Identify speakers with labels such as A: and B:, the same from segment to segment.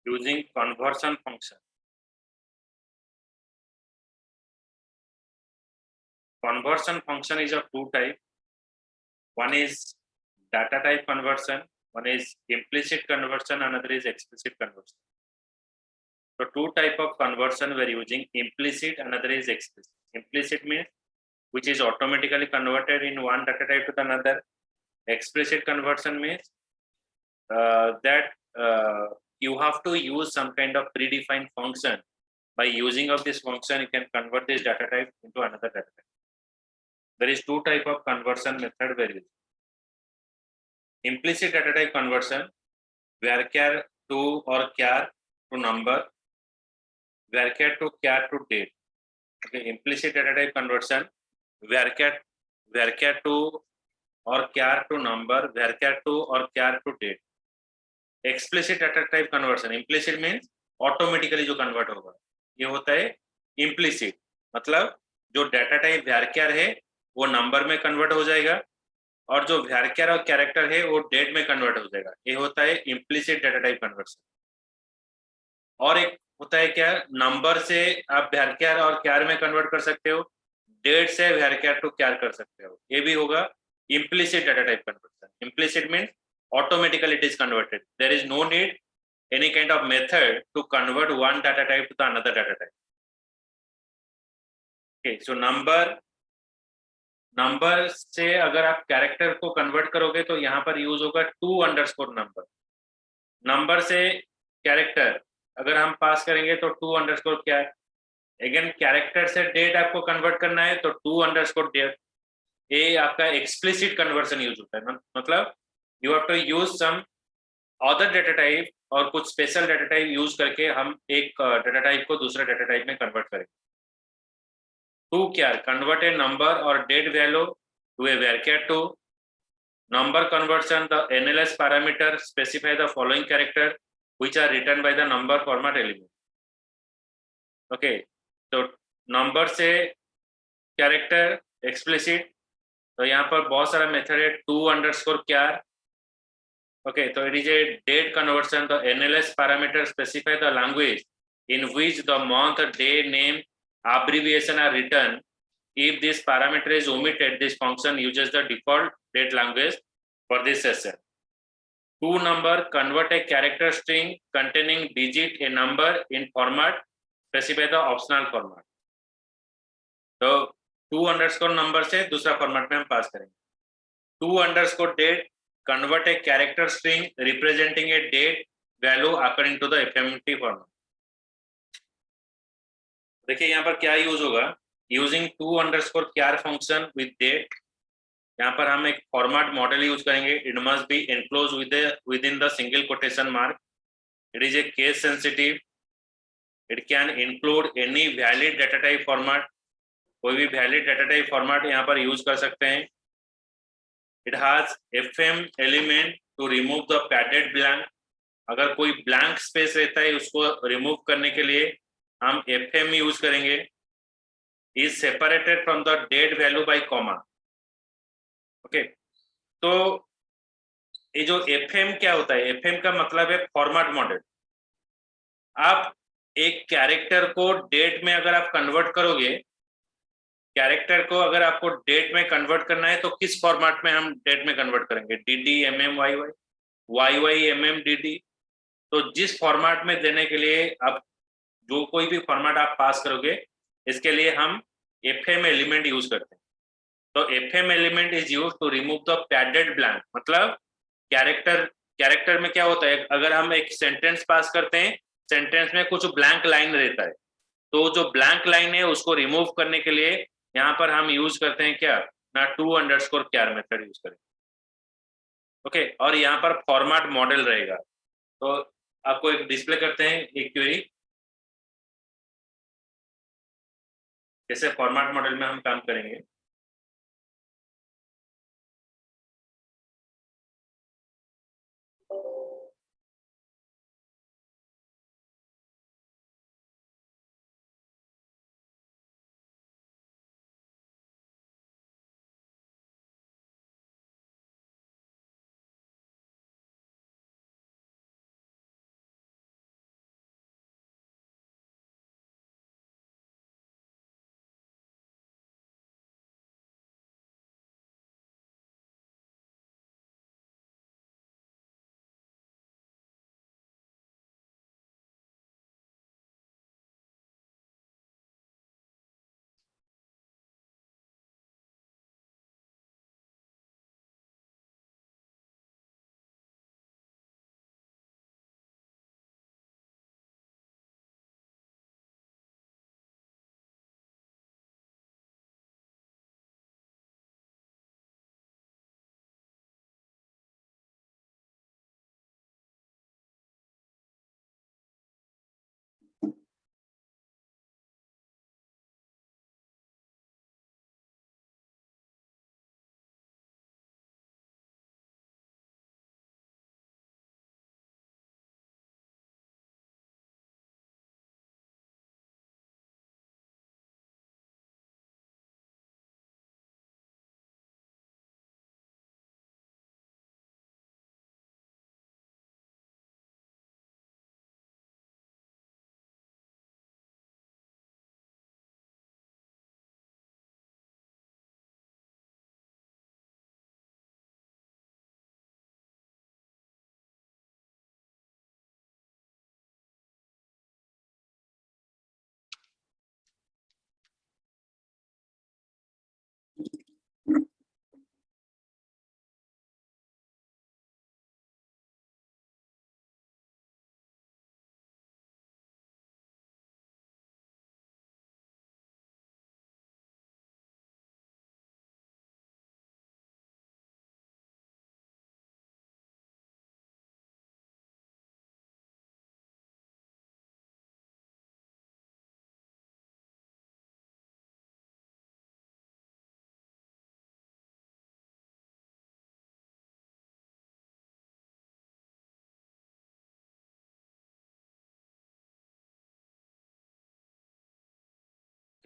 A: using conversion function. Conversion function is of two type. One is data type conversion, one is implicit conversion, another is explicit conversion. So two type of conversion we are using, implicit, another is explicit. Implicit means which is automatically converted in one data type to another. Explicit conversion means that you have to use some kind of predefined function. By using of this function, you can convert this data type into another data type. There is two type of conversion method where implicit data type conversion, varchar to or char to number, varchar to char to date. Okay, implicit data type conversion, varchar to or char to number, varchar to or char to date. Explicit data type conversion, implicit means automatically जो convert होगा, ये होता है implicit. मतलब जो data type varchar है वो number में कन्वर्ट हो जाएगा और जो varchar और कैरेक्टर है वो डेट में कन्वर्ट हो जाएगा. ये होता है इम्प्लिसिट डाटा टाइप कन्वर्शन. और एक होता है क्या, नंबर से आप varchar और char में कन्वर्ट कर सकते हो, डेट से varchar टू char कर सकते हो. ये भी होगा implicit data type conversion. Implicit means automatically it is converted. There is no need any kind of method to convert one data type to the another data type. Okay, so number से अगर आप character को convert करोगे तो यहाँ पर use होगा to underscore number. Number से कैरेक्टर अगर हम पास करेंगे तो टू अंडरस्कोर क्या है. अगेन कैरेक्टर से डेट आपको कन्वर्ट करना है तो टू अंडरस्कोर डेट. ये आपका एक्सप्लिसिट कन्वर्सन यूज होता है. मतलब you have to use some other data type और कुछ स्पेशल डेटा टाइप यूज करके हम एक डेटा टाइप को दूसरे डेटा टाइप में कन्वर्ट करेंगे. टू क्या, convert a number or date value to a varchar to. Number conversion, the NLS parameter specify the following character which are written by the number format element. Okay, तो number से character explicit, तो यहाँ पर बहुत सारा method है. To underscore char. Okay, so it is a date conversion. The NLS parameter specify the language in which the month, day, name, abbreviation are written. If this parameter is omitted, this function uses the default date language for this session. To number, convert a character string containing digit a number in format, specify the optional format. तो to underscore number से दूसरा format में हम pass करेंगे. To underscore date, convert a character string representing a date value according to the FMT format. देखिए यहाँ पर क्या यूज होगा, using to underscore char function with date. यहाँ पर हम एक फॉर्मेट मॉडल यूज करेंगे. It must be enclose with in the single quotation mark. It is a case sensitive. It can include any valid data type format. कोई भी valid data type format यहाँ पर use कर सकते हैं. It has FM element to remove the padded blank. अगर कोई blank space रहता है उसको remove करने के लिए हम FM यूज करेंगे. Is separated from the date value by comma. Okay, तो ये जो FM क्या होता है, FM का मतलब है फॉर्मेट मॉडल. आप एक कैरेक्टर को डेट में अगर आप कन्वर्ट करोगे, कैरेक्टर को अगर आपको डेट में कन्वर्ट करना है तो किस फॉर्मेट में हम डेट में कन्वर्ट करेंगे, dd mm yy mm dd. तो जिस फॉर्मेट में देने के लिए आप जो कोई भी फॉर्मेट आप पास करोगे, इसके लिए हम fm एलिमेंट यूज करते हैं. तो fm element is use to remove the padded blank. मतलब कैरेक्टर में क्या होता है, अगर हम एक सेंटेंस पास करते हैं, सेंटेंस में कुछ ब्लैंक लाइन रहता है, तो जो ब्लैंक लाइन है उसको रिमूव करने के लिए यहाँ पर हम यूज करते हैं क्या ना, to underscore char method use करें. ओके, और यहाँ पर फॉर्मेट मॉडल रहेगा. तो आपको एक डिस्प्ले करते हैं एक क्वेरी, जैसे फॉर्मेट मॉडल में हम काम करेंगे.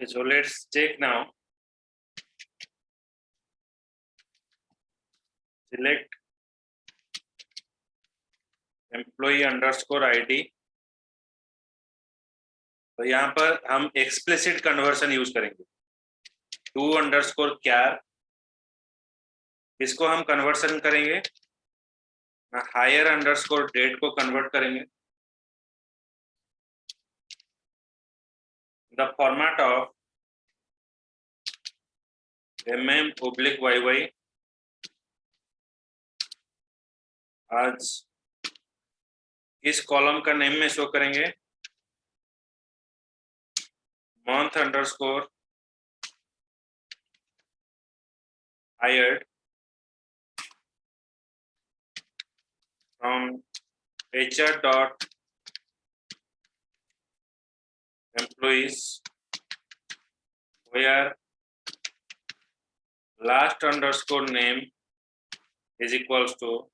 A: Okay, so let's check now. Select employee underscore ID. तो यहाँ पर हम explicit conversion यूज करेंगे. टू अंडरस्कोर क्यार, इसको हम कन्वर्सन करेंगे. हायर अंडरस्कोर डेट को कन्वर्ट करेंगे. द फॉर्मेट ऑफ mm/yy आज इस कॉलम का नेम में शो करेंगे. Month underscore hired from HR dot employees where last underscore name is equals to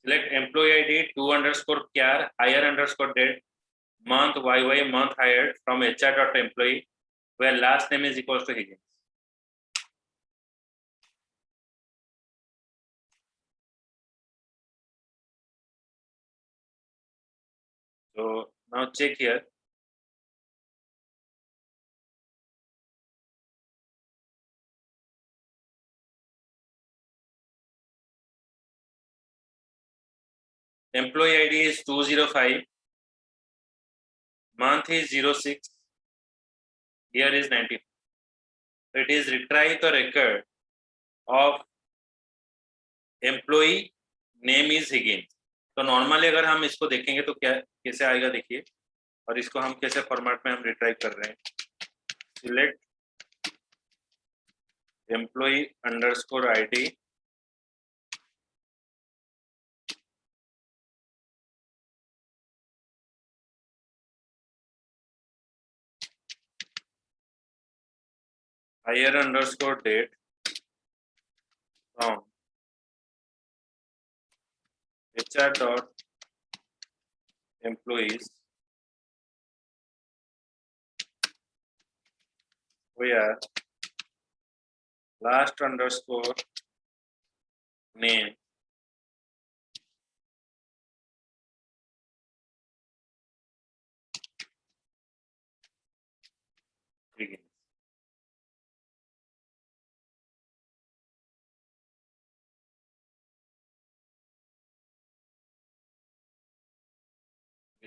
A: select employee ID two underscore kyar hire underscore date month yy month hired from HR dot employee where last name is equals to Higgins. So now check here. Employee ID is 205, month is 06, year is 90. So it is retrieve the record of employee name is Higgins. तो normally अगर हम इसको देखेंगे तो क्या कैसे आएगा देखिए, और इसको हम कैसे फॉर्मेट में हम रिट्राइव कर रहे हैं. Select employee underscore ID hire underscore date from HR dot employees where last underscore name Higgins.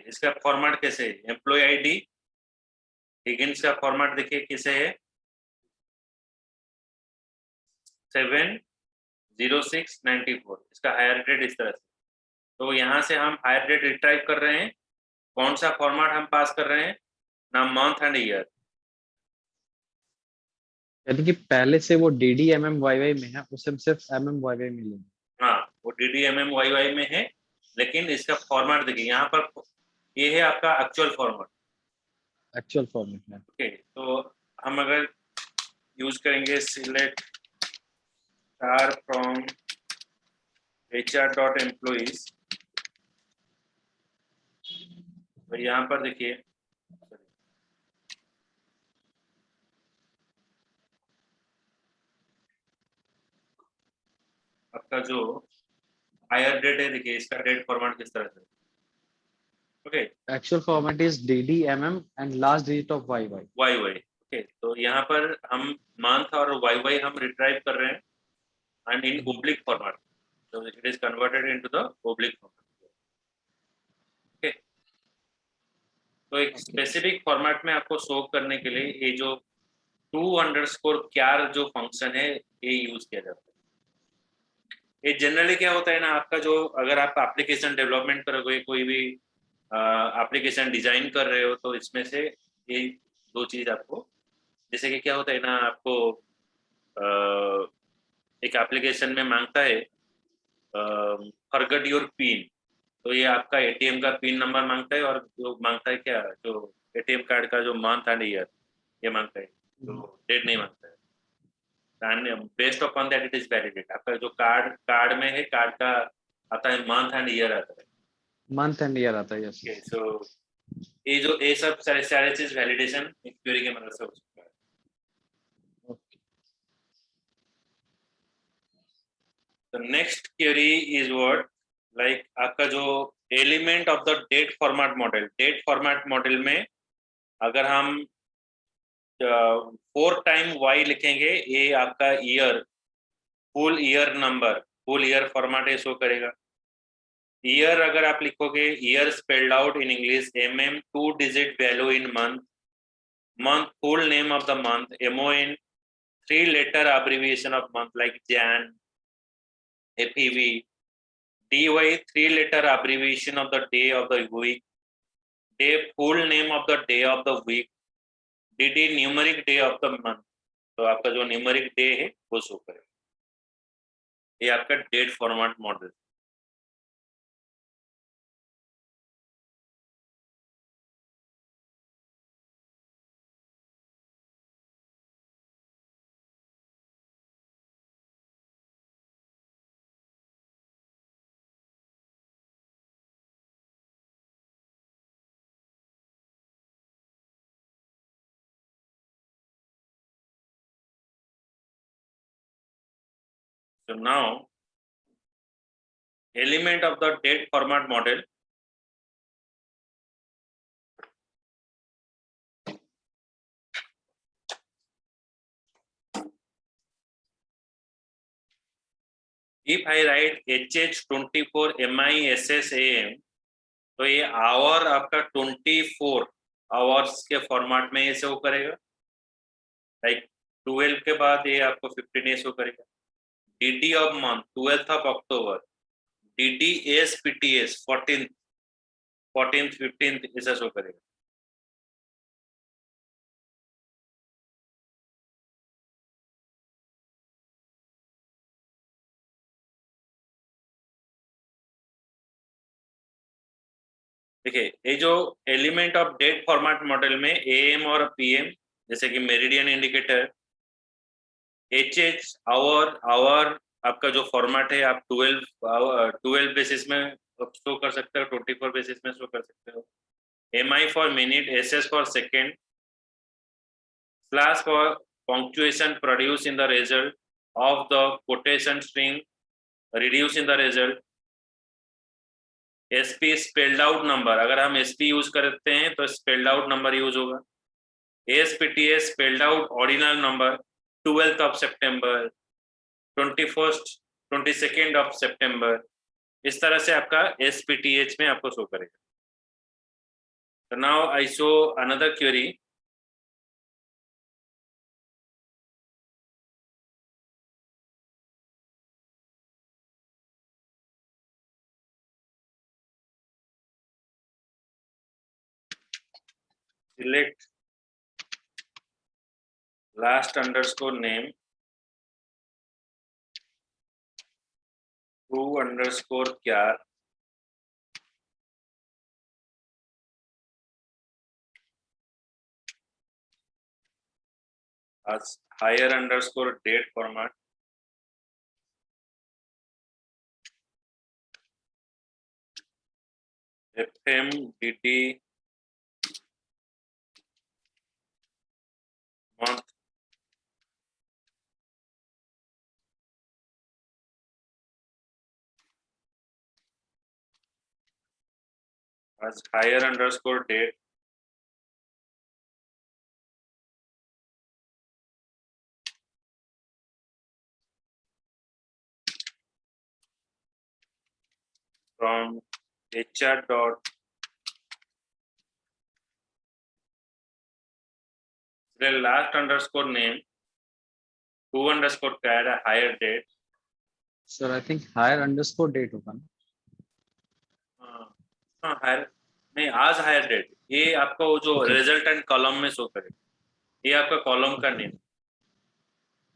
A: इसका फॉर्मेट कैसे है? एम्प्लॉय आईडी हिगिंस का फॉर्मेट देखिए कैसे है, 70694. इसका हायर डेट इस तरह से. तो यहाँ से हम हायर डेट रिट्राइव कर रहे हैं. कौन सा फॉर्मेट हम पास कर रहे हैं? नाम मंथ एंड ईयर.
B: यानी कि पहले से वो DDMMYY में है, उसे हम सिर्फ MMYY में लेंगे.
A: हाँ, वो DDMMYY में है, लेकिन इसका फॉर्मेट देखिए यहाँ पर ये है आपका एक्चुअल फॉर्मेट.
B: एक्चुअल फॉर्मेट में.
A: ओके, तो हम अगर यूज करेंगे select star from HR dot employees, तो यहाँ पर देखिए आपका जो हायर डेट है, देखिए इसका डेट फॉर्मेट किस तरह से. Okay,
B: actual format is DDMM and last digit of YY.
A: Okay, तो यहाँ पर हम मंथ और YY हम रिट्राइव कर रहे हैं and in oblique format, so it is converted into the oblique format. Okay, तो एक स्पेसिफिक फॉर्मेट में आपको शो करने के लिए ये जो टू अंडरस्कोर क्यार जो फंक्शन है ये यूज किया जाता है. ये जनरली क्या होता है ना, आपका जो अगर आप एप्लीकेशन डेवलपमेंट करोगे, कोई भी एप्लीकेशन डिजाइन कर रहे हो, तो इसमें से ये दो चीज आपको, जैसे कि क्या होता है ना, आपको एक एप्लीकेशन में मांगता है फॉरगेट योर पिन, तो ये आपका एटीएम का पिन नंबर मांगता है, और जो मांगता है क्या, जो एटीएम कार्ड का जो मंथ एंड ईयर ये मांगता है, तो डेट नहीं मांगता है. And based upon that it is validate. आपका जो कार्ड में है, कार्ड का आता है, मंथ एंड ईयर आता है।
B: मंथ एंड ईयर आता है, यस।
A: ओके, सो ये सब सारे सारे चीज वैलिडेशन एक क्वेरी की मदद से हो सकता है। तो next query is what, like आपका जो element of the date format model में अगर हम 4 टाइम वाई लिखेंगे, ये आपका year, full year format show करेगा। ईयर अगर आप लिखोगे, year spelled out in English, two digit value in month, full name of the month, MON 3 letter abbreviation of month like Jan, FEV, DY 3 letter abbreviation of the day of the week, day full name of the day of the week, DD numeric day of the month। तो आपका जो numeric day है वो show करेगा। ये आपका date format model. So now element of the date format model, if I write HH24 MISSAM, तो ये आवर आपका 24 आवर्स के फॉर्मेट में ये शो करेगा। लाइक 12 के बाद ये आपको 15 शो करेगा। DD of month 12th of October, DD ASPTS 14th 15th ऐसा शो करेगा। देखिए, ये जो element of date format model में AM और PM, जैसे कि मेरिडियन इंडिकेटर, HH आवर आपका जो फॉर्मेट है आप 12 बेसिस में शो कर सकते हो, 24 बेसिस में शो कर सकते हो। MI for minute, SS for second, slash for punctuation produced in the result of the quotation string reduced in the result, SP spelled out number, अगर हम SP यूज करते हैं तो स्पेल्ड आउट नंबर यूज होगा। ASPTS spelled out ordinal number, 12th of September, 21st 22nd of September, इस तरह से आपका SPTH में आपको शो करेगा। तो now I show another query. Select last underscore name to underscore char as higher underscore date format, FMDT month, as higher underscore date, from HR dot the last underscore name to underscore char a higher date।
B: Sir I think hire underscore date होगा ना।
A: हाँ higher नहीं, आज higher date, ये आपका वो जो
B: Okay.
A: Resultant column में शो करेगा। ये आपका कॉलम का नेम,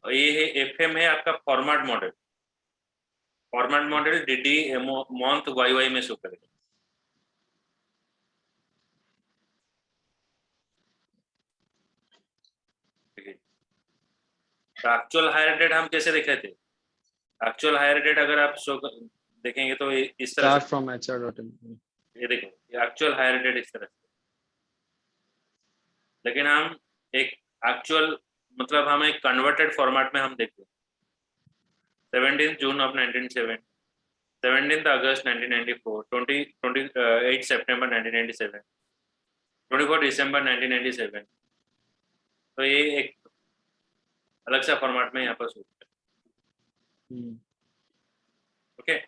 A: और ये है FM है आपका format model DD month YY में शो करेगा। तो एक्चुअल हायर डेट हम कैसे देखे थे? एक्चुअल हायर डेट अगर आप शो देखेंगे तो इस तरह
B: Start
A: से,
B: from HR.in.
A: ये देखो ये एक्चुअल हायर डेट इस तरह से, लेकिन हम एक एक्चुअल मतलब हम एक कन्वर्टेड फॉर्मेट में हम देखते हैं 17 जून ऑफ 1970, 17 अगस्त 1994, 28 सितंबर 1997, 24 दिसंबर 1997। तो ये एक अलग सा फॉर्मेट में यहाँ पर सोचते हैं। ओके,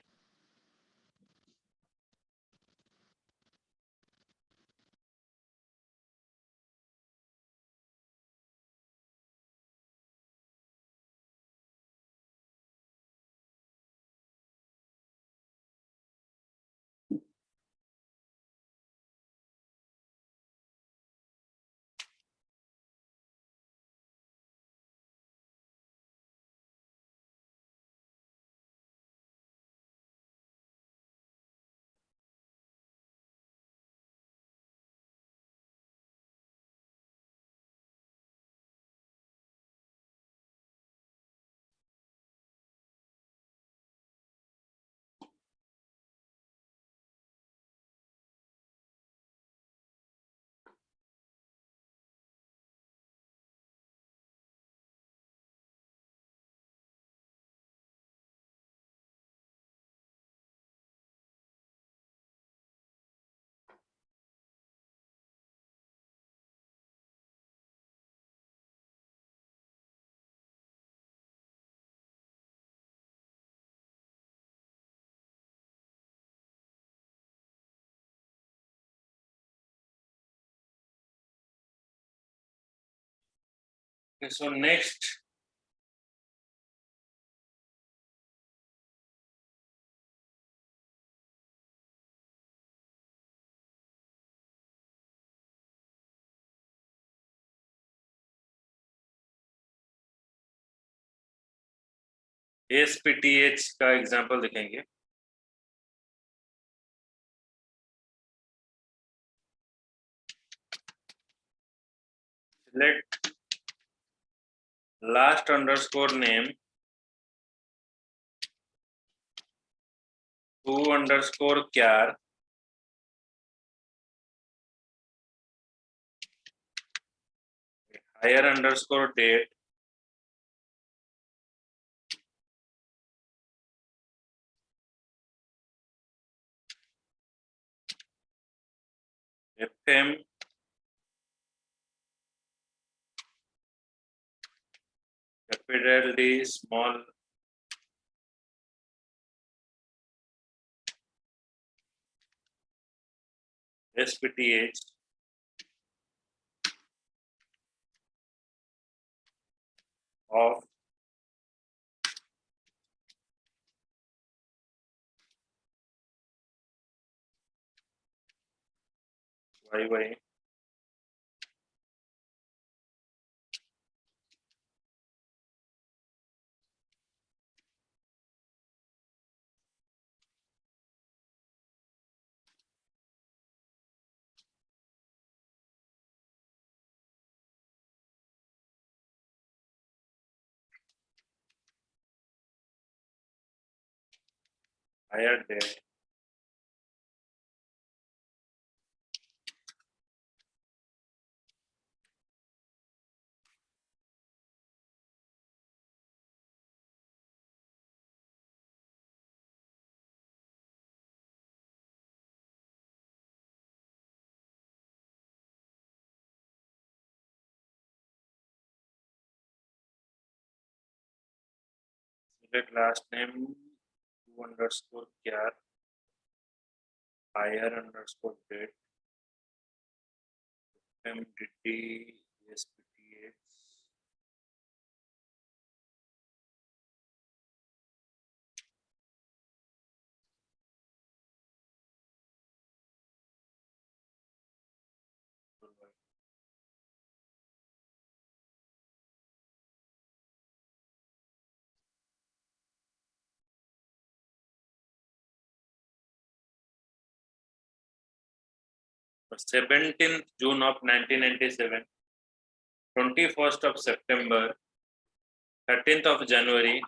A: so next ASPTH का एग्जांपल देखेंगे। Select last underscore name to underscore char higher underscore date FM capital D small SPTH of YY higher date select last name to underscore char higher underscore date MDT SPTH17th June of 1997, 21st of September, 13th of January,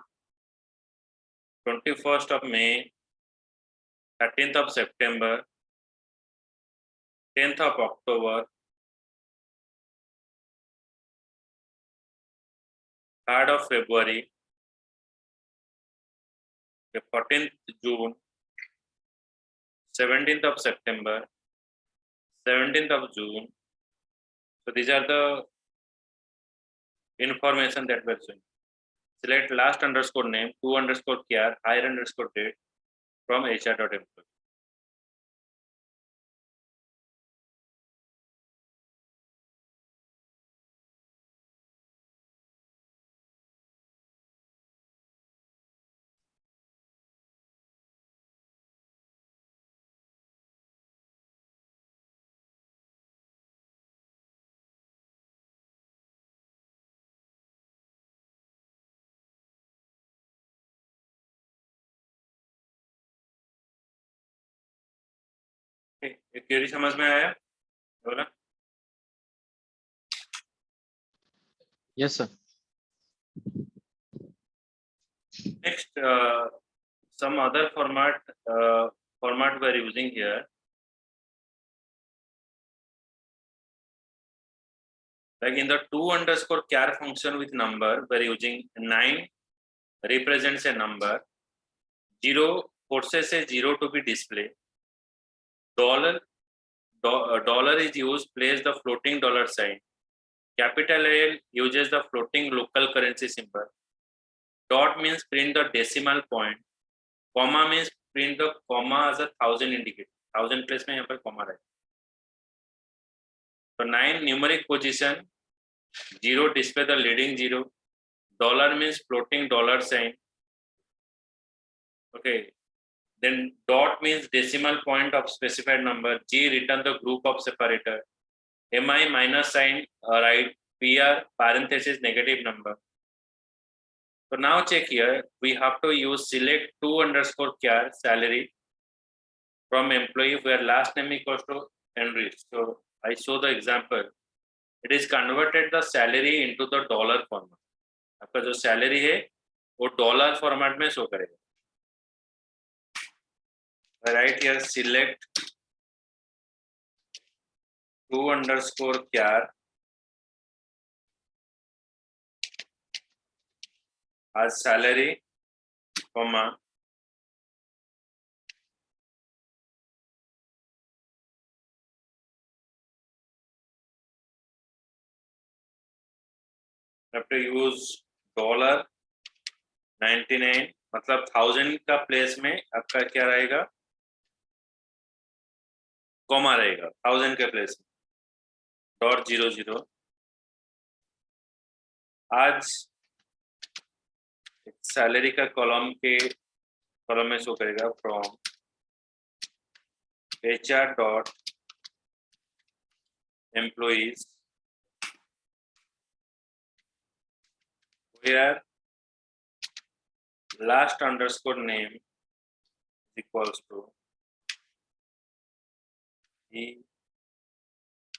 A: 21st of May, 13th of September, 10th of October, 3rd of February, 14th June, 17th of September, 17th of June. So these are the information that we're showing. Select last underscore name, to underscore kr, hire underscore date from HR.employee. एक query समझ में आया बोला?
B: Yes, sir.
A: Next, some other format we're using here. Like in the to underscore char function with number, we're using 9 represents a number, 0 forces a 0 to be displayed. Dollar is used, place the floating dollar sign. Capital L uses the floating local currency symbol. Dot means print the decimal point. Comma means print the comma as a 1000 indicator. 1000 place में यहाँ पर comma रहेगा. So 9 numeric position, 0 display the leading 0. Dollar means floating dollar sign. Okay. Then dot means decimal point of specified number. G return the group of separator. MI minus sign right. PR parenthesis negative number. So now check here. We have to use select to underscore char salary from employee where last name equals to enriched. So I show the example. It is converted the salary into the dollar format. आपका जो salary है वो dollar format में show करेगा. I write here select to underscore char as salary, comma have to use $99 मतलब 1000 का place में आपका क्या रहेगा कॉमा रहेगा 1000 के प्लेस में .00 आज सैलरी का कॉलम में शो करेगा from HR.employees where last underscore name equals to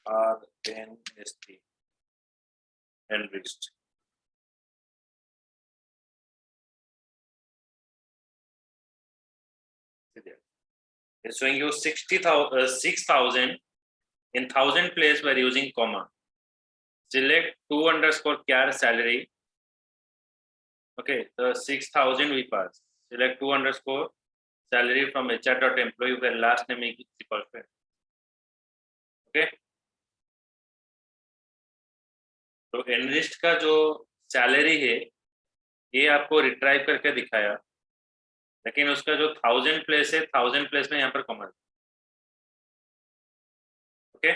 A: ERNST enriched. It's showing you 6,000 in 1000 place we're using comma. Select to underscore char salary. Okay, the 6,000 we pass. Select to underscore salary from HR.employee where last name is equal to. Okay. तो enriched का जो salary है ये आपको retrieve करके दिखाया लेकिन उसका जो 1000 प्लेस है 1000 प्लेस में यहाँ पर comma. Okay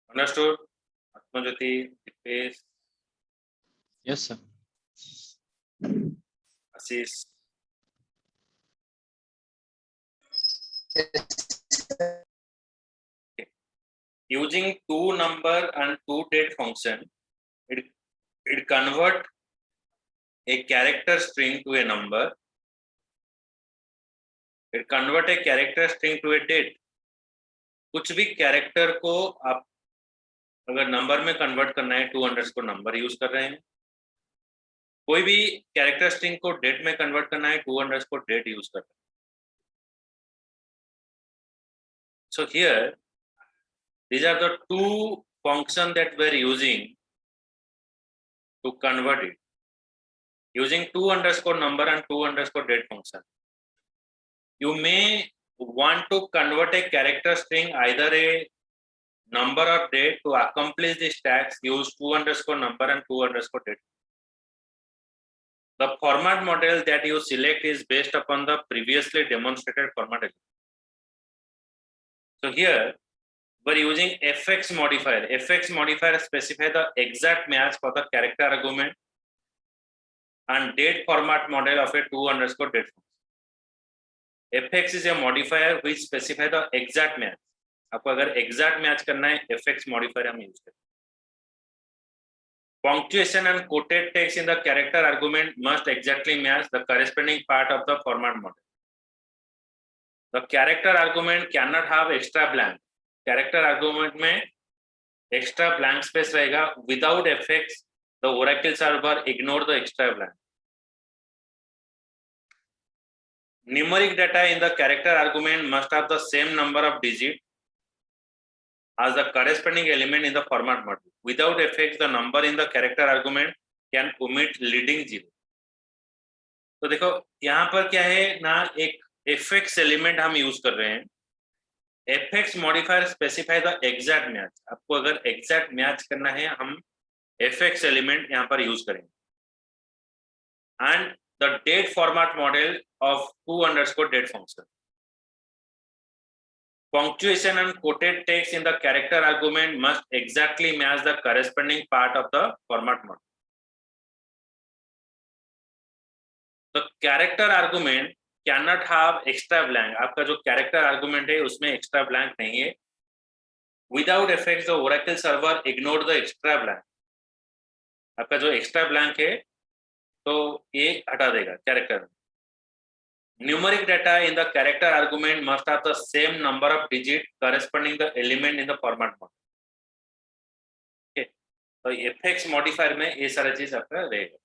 A: understood Atmajyoti Dipesh
B: Yes, sir.
A: Ashish using to number and to date function it convert a character string to a number. It convert a character string to a date. कुछ भी कैरेक्टर को आप अगर number में convert करना है, 2 number use कर रहे हैं। कोई भी कैरेक्टर स्ट्रिंग को डेट में कन्वर्ट करना है, 2 डेट यूज कर रहे हैं। So here, these are the two functions that we're using to convert it. Using 2 number and 2 date function. You may want to convert a character string either a number or date. To accomplish this task, use 2 number and 2 date. The format model that you select is based upon the previously demonstrated format. So here we're using fx modifier. Fx modifier specifies the exact match for the character argument and date format model of a 2 date function. fx is a modifier which specifies the exact match. आपको अगर exact match करना है, fx modifier हम use करें. Punctuation and quoted text in the character argument must exactly match the corresponding part of the format model. The character argument cannot have extra blank. Character argument में extra blank space रहेगा. Without fx, the Oracle server ignore the extra blank. Numeric data in the character argument must have the same number of digits as the corresponding element in the format model. Without fx, the number in the character argument can omit leading 0. तो देखो यहाँ पर क्या है ना, एक fx element हम use कर रहे हैं. fx modifier specify the exact match. आपको अगर एग्जैक्ट मैच करना है, हम fx एलिमेंट यहाँ पर यूज करेंगे. And the date format model of 2 date function. Punctuation and quoted text in the character argument must exactly match the corresponding part of the format model. The character argument cannot have extra blank. आपका जो character argument है उसमें extra blank नहीं है. Without fx, the Oracle server ignored the extra blank. आपका जो extra blank है तो ये हटा देगा character. Numeric data in the character argument must have the same number of digits corresponding the element in the format model. Okay, तो fx modifier में ये सारा चीज आपका रहेगा.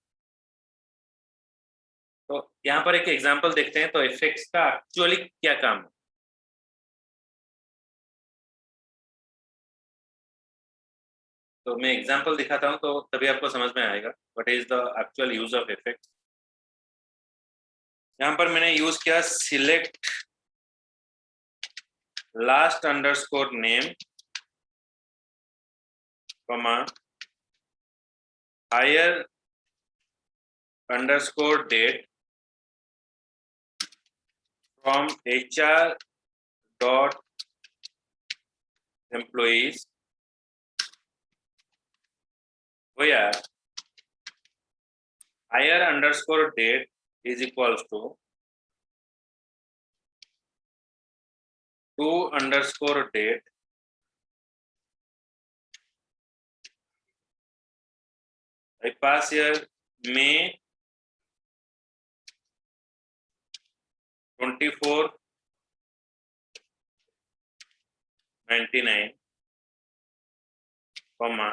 A: तो यहाँ पर एक एग्जांपल देखते हैं. तो fx का एक्चुअली क्या काम है. तो मैं एग्जांपल दिखाता हूँ तो तभी आपको समझ में आएगा what is the actual use of fx. यहाँ पर मैंने यूज किया select last underscore name comma hire underscore date from HR dot employees where higher underscore date is equals to 2 underscore date I pass here May 24 99 comma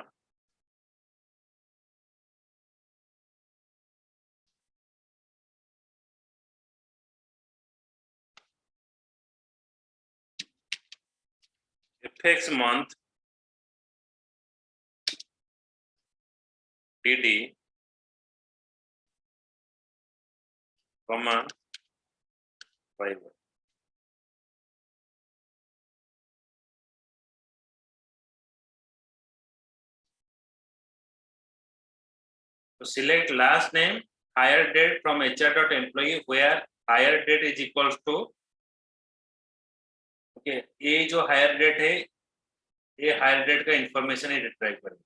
A: fx month dd comma y1. So select last name higher date from HR.employee where higher date is equals to okay ये जो higher date है ये higher date का information ही retrieve करेगा.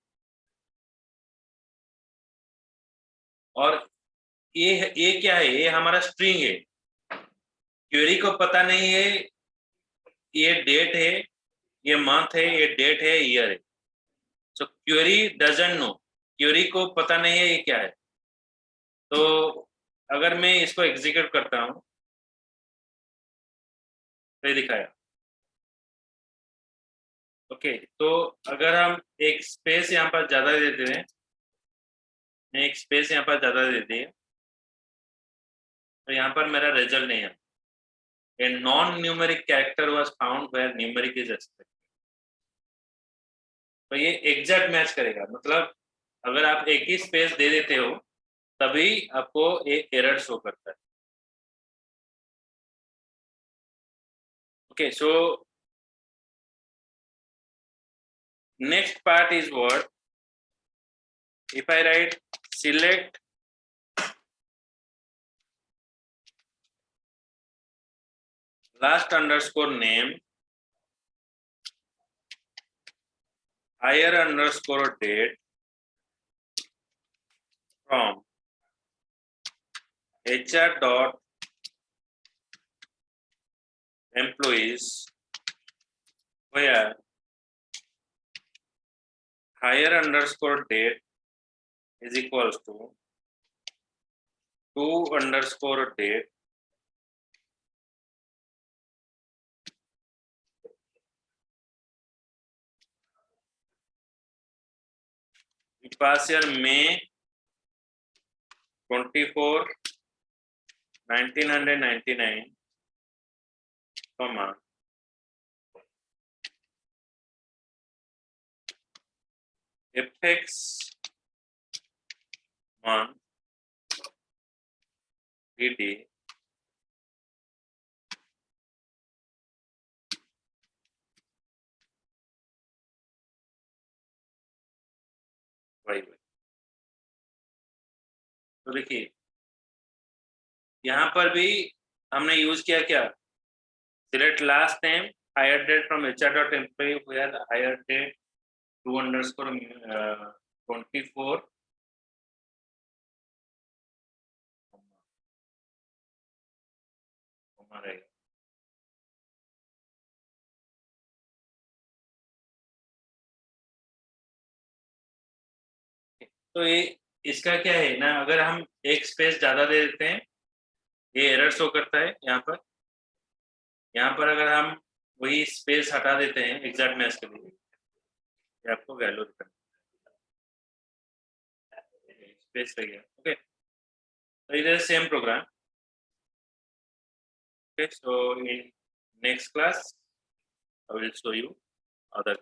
A: और ये क्या है, ये हमारा स्ट्रिंग है. क्वेरी को पता नहीं है ये डेट है, ये मंथ है, ये डेट है, ईयर है. सो क्वेरी डजंट नो, क्वेरी को पता नहीं है ये क्या है. तो अगर मैं इसको एग्जीक्यूट करता हूं तो ये दिखाया ओके, तो अगर हम एक स्पेस यहाँ पर ज्यादा देते हैं, एक स्पेस यहाँ पर ज्यादा देते हैं, तो यहाँ पर मेरा रिजल्ट नहीं है। A non-numeric character was found where numeric is expected. तो ये एग्जैक्ट मैच करेगा, मतलब अगर आप एक ही स्पेस दे देते हो तभी आपको एक एरर शो करता है। Okay, so next part is what if I write select last underscore name higher underscore date from HR dot employees where higher underscore date is equals to to underscore date which pass year May 24 1999 comma FX month DD YY। तो देखिए यहाँ पर भी हमने use किया क्या, select last name hire date from HR dot employee where hire date to underscore 24 रहेगा। तो ये इसका क्या है ना, अगर हम एक स्पेस ज्यादा दे देते हैं ये एरर शो करता है यहाँ पर। यहाँ पर अगर हम वही स्पेस हटा देते हैं एग्जैक्ट मैच के लिए, ये आपको वैल्यू रिटर्न स्पेस रहेगा। Okay, so it is same program. Okay, so in next class I will show you other